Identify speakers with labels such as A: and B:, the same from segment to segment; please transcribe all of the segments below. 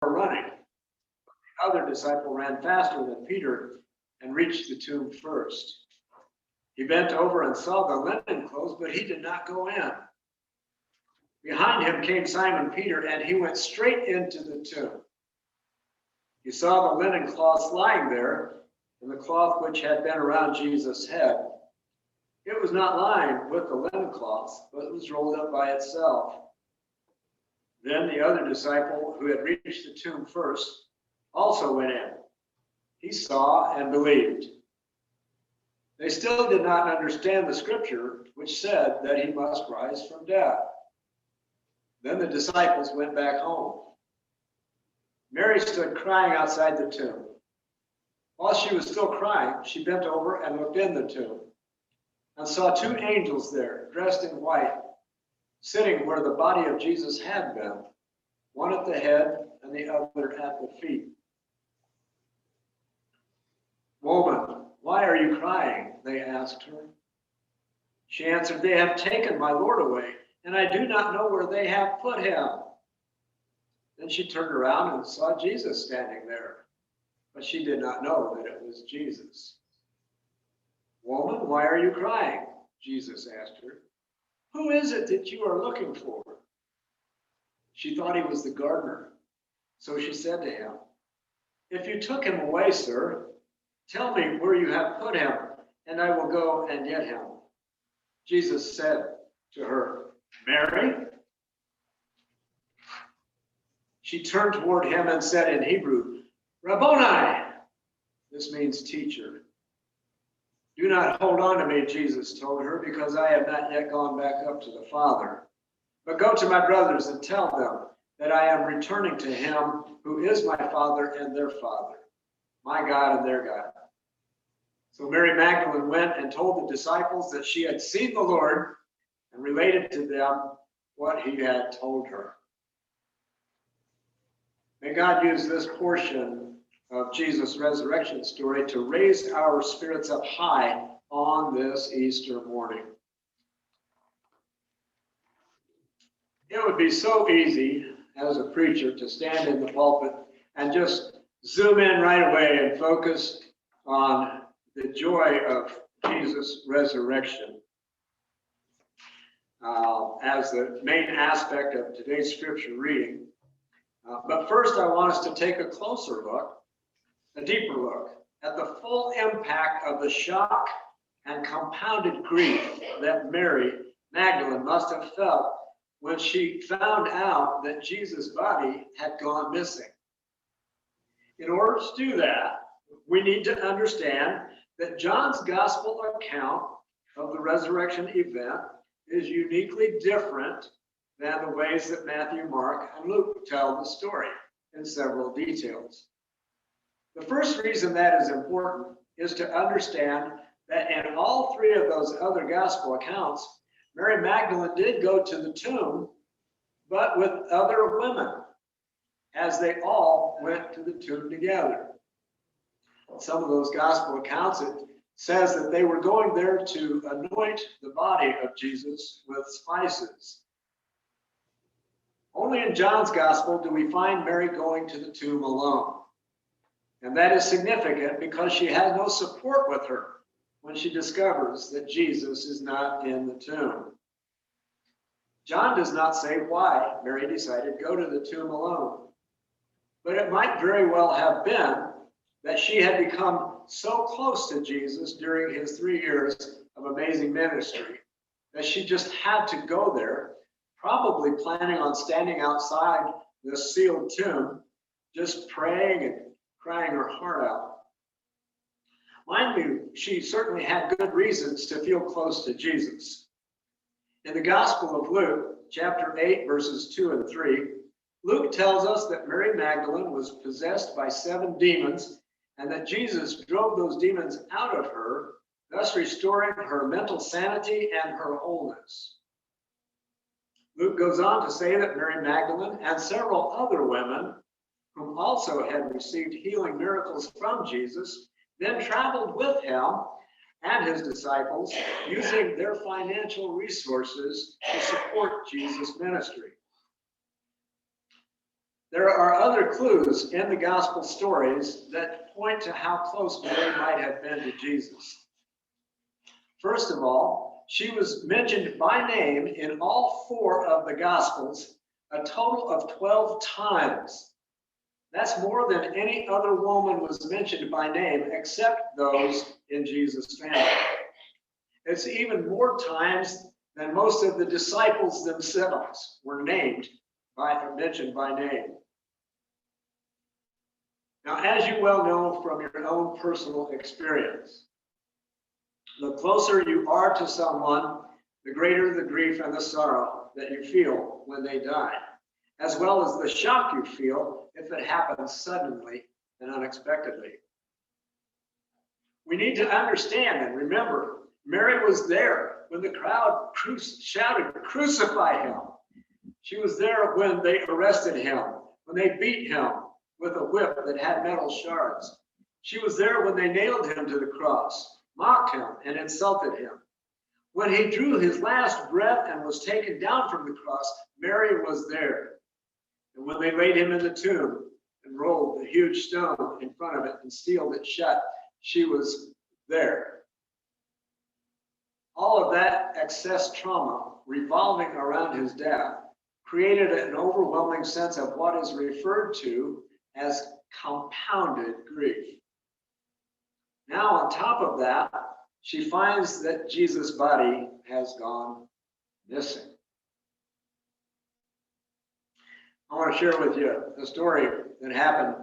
A: running. The other disciple ran faster than Peter and reached the tomb first. He bent over and saw the linen clothes, but he did not go in. Behind him came Simon Peter, and he went straight into the tomb. He saw the linen cloths lying there, and the cloth which had been around Jesus' head. It was not lying with the linen cloths, but it was rolled up by itself. Then the other disciple, who had reached the tomb first, also went in. He saw and believed. They still did not understand the scripture, which said that he must rise from death. Then the disciples went back home. Mary stood crying outside the tomb. While she was still crying, she bent over and looked in the tomb and saw two angels there, dressed in white, sitting where the body of Jesus had been, one at the head and the other at the feet. "Woman, why are you crying?" they asked her. She answered, "They have taken my Lord away, and I do not know where they have put him." Then she turned around and saw Jesus standing there, but she did not know that it was Jesus. "Woman, why are you crying?" Jesus asked her. "Who is it that you are looking for?" She thought he was the gardener, so she said to him, "If you took him away, sir, tell me where you have put him, and I will go and get him." Jesus said to her, "Mary." She turned toward him and said in Hebrew, "Rabboni." This means teacher. "Do not hold on to me," Jesus told her, "because I have not yet gone back up to the Father. But go to my brothers and tell them that I am returning to him who is my Father and their Father, my God and their God." So Mary Magdalene went and told the disciples that she had seen the Lord and related to them what he had told her. May God use this portion of Jesus' resurrection story to raise our spirits up high on this Easter morning. It would be so easy as a preacher to stand in the pulpit and just zoom in right away and focus on the joy of Jesus' resurrection as the main aspect of today's scripture reading. But first, I want us to take a closer look, a deeper look, at the full impact of the shock and compounded grief that Mary Magdalene must have felt when she found out that Jesus' body had gone missing. In order to do that, we need to understand that John's gospel account of the resurrection event is uniquely different than the ways that Matthew, Mark, and Luke tell the story in several details. The first reason that is important is to understand that in all three of those other gospel accounts, Mary Magdalene did go to the tomb, but with other women, as they all went to the tomb together. Some of those gospel accounts, it says that they were going there to anoint the body of Jesus with spices. Only in John's gospel do we find Mary going to the tomb alone. And that is significant because she has no support with her when she discovers that Jesus is not in the tomb. John does not say why Mary decided to go to the tomb alone. But it might very well have been that she had become so close to Jesus during his 3 years of amazing ministry that she just had to go there, probably planning on standing outside the sealed tomb, just praying and crying her heart out. Mind you, she certainly had good reasons to feel close to Jesus. In the Gospel of Luke, chapter 8, verses 2 and 3, Luke tells us that Mary Magdalene was possessed by 7 demons and that Jesus drove those demons out of her, thus restoring her mental sanity and her wholeness. Luke goes on to say that Mary Magdalene and several other women, whom also had received healing miracles from Jesus, then traveled with him and his disciples, using their financial resources to support Jesus' ministry. There are other clues in the gospel stories that point to how close Mary might have been to Jesus. First of all, she was mentioned by name in all 4 of the gospels, a total of 12 times. That's more than any other woman was mentioned by name except those in Jesus' family. It's even more times than most of the disciples themselves were mentioned by name. Now, as you well know from your own personal experience, the closer you are to someone, the greater the grief and the sorrow that you feel when they die, as well as the shock you feel if it happens suddenly and unexpectedly. We need to understand and remember, Mary was there when the crowd shouted, "Crucify him." She was there when they arrested him, when they beat him with a whip that had metal shards. She was there when they nailed him to the cross, mocked him, and insulted him. When he drew his last breath and was taken down from the cross, Mary was there. And when they laid him in the tomb and rolled the huge stone in front of it and sealed it shut, she was there. All of that excess trauma revolving around his death created an overwhelming sense of what is referred to as compounded grief. Now, on top of that, she finds that Jesus' body has gone missing. I want to share with you a story that happened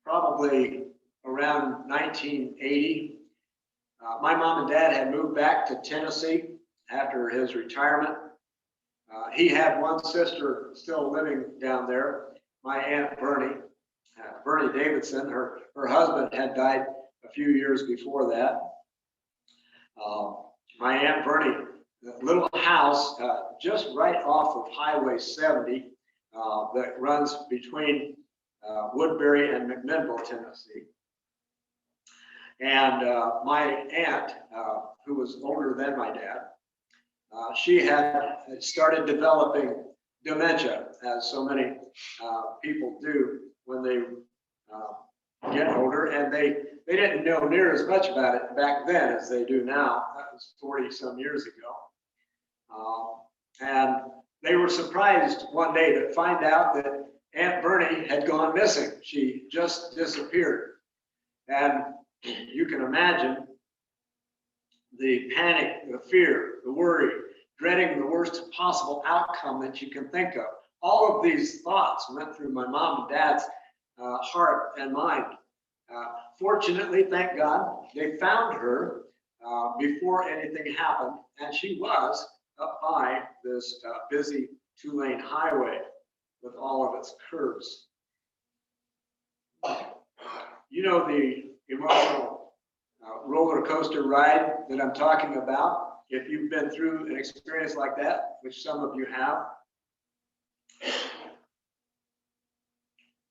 A: probably around 1980. My mom and dad had moved back to Tennessee after his retirement. He had one sister still living down there, my Aunt Bernie Davidson. Her husband had died a few years before that. My Aunt Bernie, the little house just right off of Highway 70 that runs between Woodbury and McMinnville, Tennessee. And my aunt, who was older than my dad, she had started developing dementia, as so many people do when they get older, and they didn't know near as much about it back then as they do now. That was 40 some years ago. And they were surprised one day to find out that Aunt Bernie had gone missing. She just disappeared. And you can imagine the panic, the fear, the worry, dreading the worst possible outcome that you can think of. All of these thoughts went through my mom and dad's heart and mind. Fortunately, thank God, they found her before anything happened, and she was up by this busy 2-lane highway with all of its curves. You know the emotional roller coaster ride that I'm talking about. If you've been through an experience like that, which some of you have,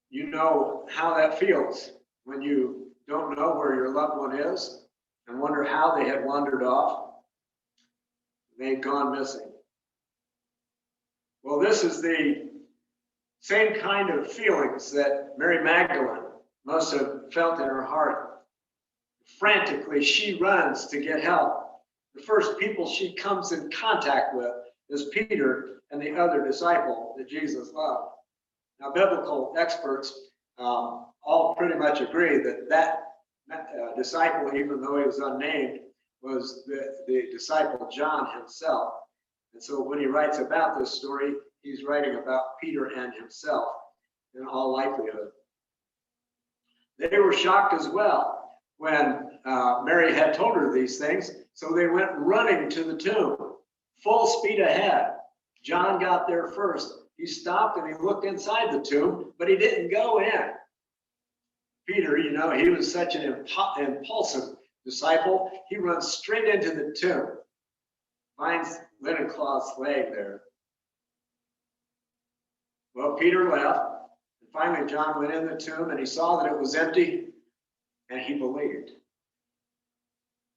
A: you know how that feels when you don't know where your loved one is and wonder how they had wandered off. They'd gone missing. Well, this is the same kind of feelings that Mary Magdalene must have felt in her heart. Frantically, she runs to get help. The first people she comes in contact with is Peter and the other disciple that Jesus loved. Now, biblical experts all pretty much agree that disciple, even though he was unnamed, was the disciple John himself. And so when he writes about this story, he's writing about Peter and himself in all likelihood. They were shocked as well when Mary had told her these things, so they went running to the tomb, full speed ahead. John got there first. He stopped and he looked inside the tomb, but he didn't go in. Peter, you know, he was such an impulsive disciple. He runs straight into the tomb, finds linen cloths laying there. Well, Peter left, and finally John went in the tomb and he saw that it was empty, and he believed.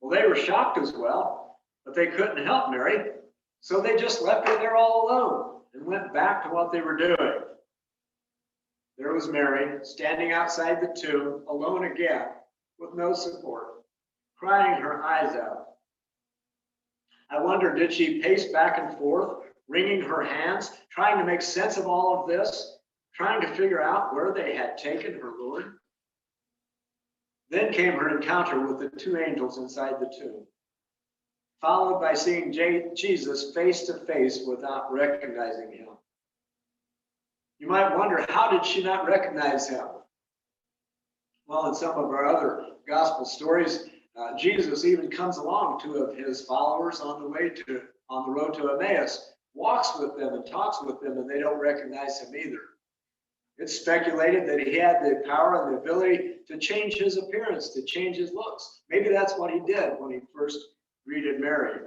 A: Well, they were shocked as well, but they couldn't help Mary, so they just left her there all alone and went back to what they were doing. There was Mary, standing outside the tomb, alone again, with no support, crying her eyes out. I wonder, did she pace back and forth, wringing her hands, trying to make sense of all of this, trying to figure out where they had taken her Lord? Then came her encounter with the two angels inside the tomb, followed by seeing Jesus face to face without recognizing him. You might wonder, how did she not recognize him? Well, in some of our other gospel stories, Jesus even comes along two of his followers on the road to Emmaus, walks with them and talks with them, and they don't recognize him either. It's speculated that he had the power and the ability to change his appearance, to change his looks. Maybe that's what he did when he first greeted Mary.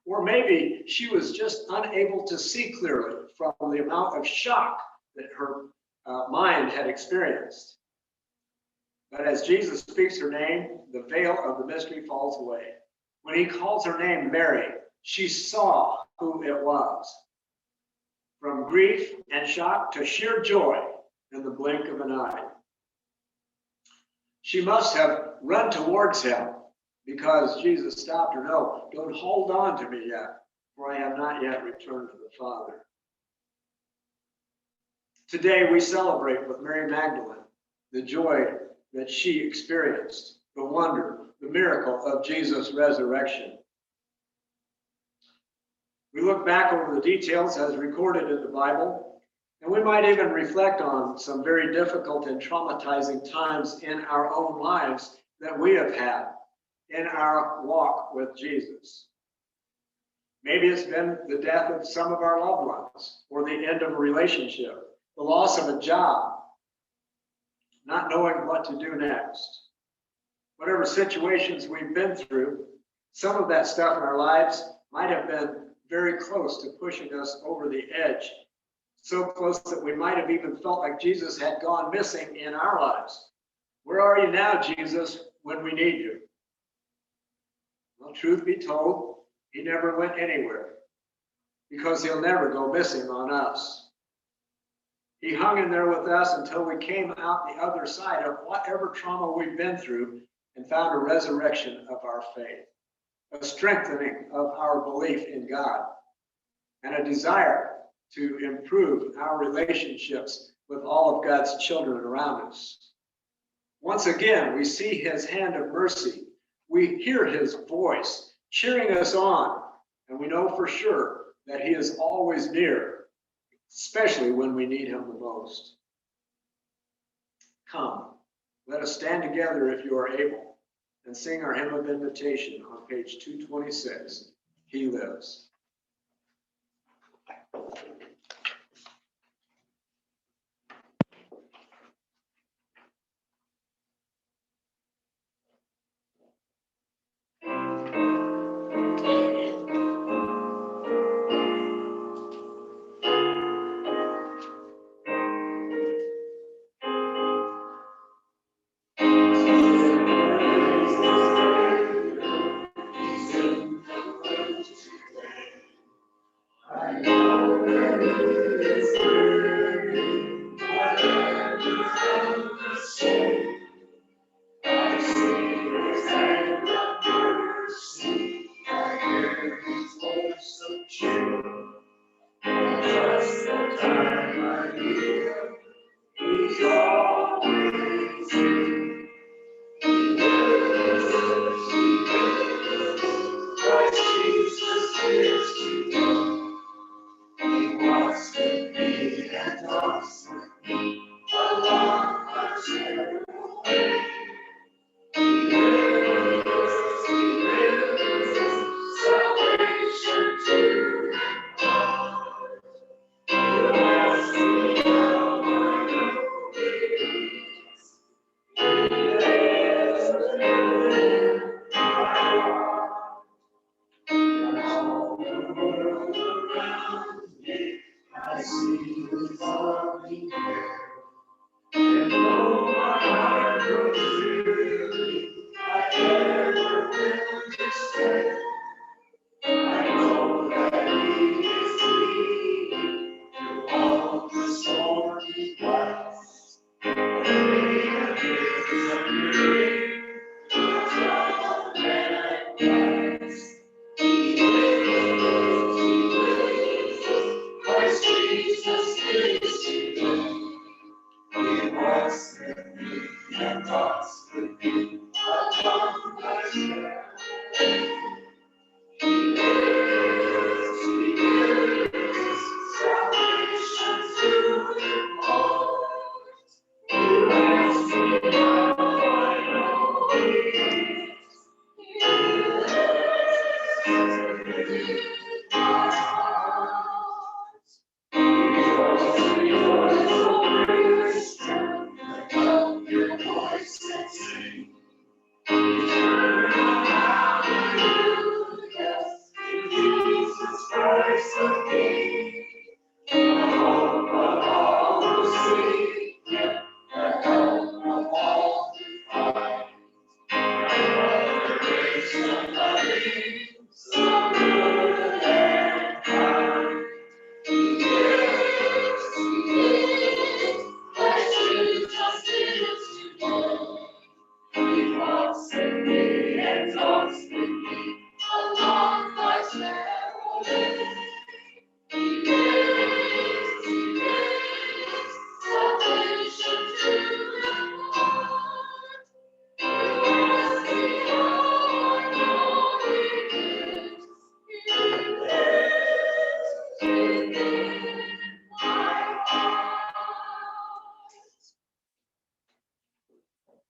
A: Or maybe she was just unable to see clearly from the amount of shock that her mind had experienced. But as Jesus speaks her name, the veil of the mystery falls away. When he calls her name Mary, she saw who it was. From grief and shock to sheer joy in the blink of an eye. She must have run towards him because Jesus stopped her. No, don't hold on to me yet, for I have not yet returned to the Father. Today we celebrate with Mary Magdalene the joy that she experienced, the wonder, the miracle of Jesus' resurrection. We look back over the details as recorded in the Bible, and we might even reflect on some very difficult and traumatizing times in our own lives that we have had in our walk with Jesus. Maybe it's been the death of some of our loved ones, or the end of a relationship, the loss of a job, not knowing what to do next. Whatever situations we've been through, some of that stuff in our lives might have been very close to pushing us over the edge, so close that we might have even felt like Jesus had gone missing in our lives. Where are you now, Jesus, when we need you? Well, truth be told, he never went anywhere, because he'll never go missing on us. He hung in there with us until we came out the other side of whatever trauma we've been through and found a resurrection of our faith, a strengthening of our belief in God, and a desire to improve our relationships with all of God's children around us. Once again, we see his hand of mercy. We hear his voice cheering us on, and we know for sure that he is always near, especially when we need him the most. Come, let us stand together if you are able, and sing our hymn of invitation on page 226, He Lives. I know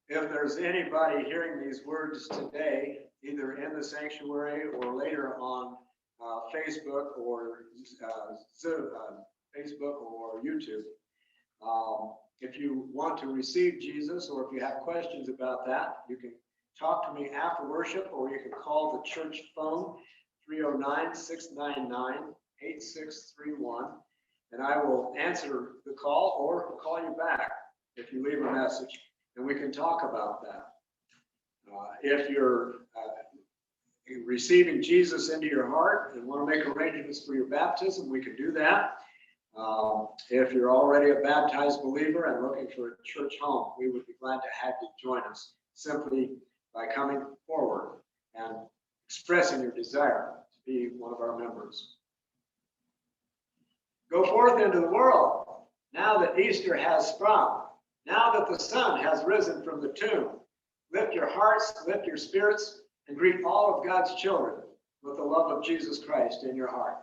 A: If there's anybody hearing these words today, either in the sanctuary or later on Facebook or Zoom, Facebook or YouTube, if you want to receive Jesus or if you have questions about that, you can talk to me after worship, or you can call the church phone 309-699-8631, and I will answer the call or call you back if you leave a message, and we can talk about that. If you're receiving Jesus into your heart and want to make arrangements for your baptism, we can do that. If you're already a baptized believer and looking for a church home, we would be glad to have you join us simply by coming forward and expressing your desire to be one of our members. Go forth into the world now that Easter has sprung, now that the sun has risen from the tomb. Lift your hearts, lift your spirits, and greet all of God's children with the love of Jesus Christ in your heart.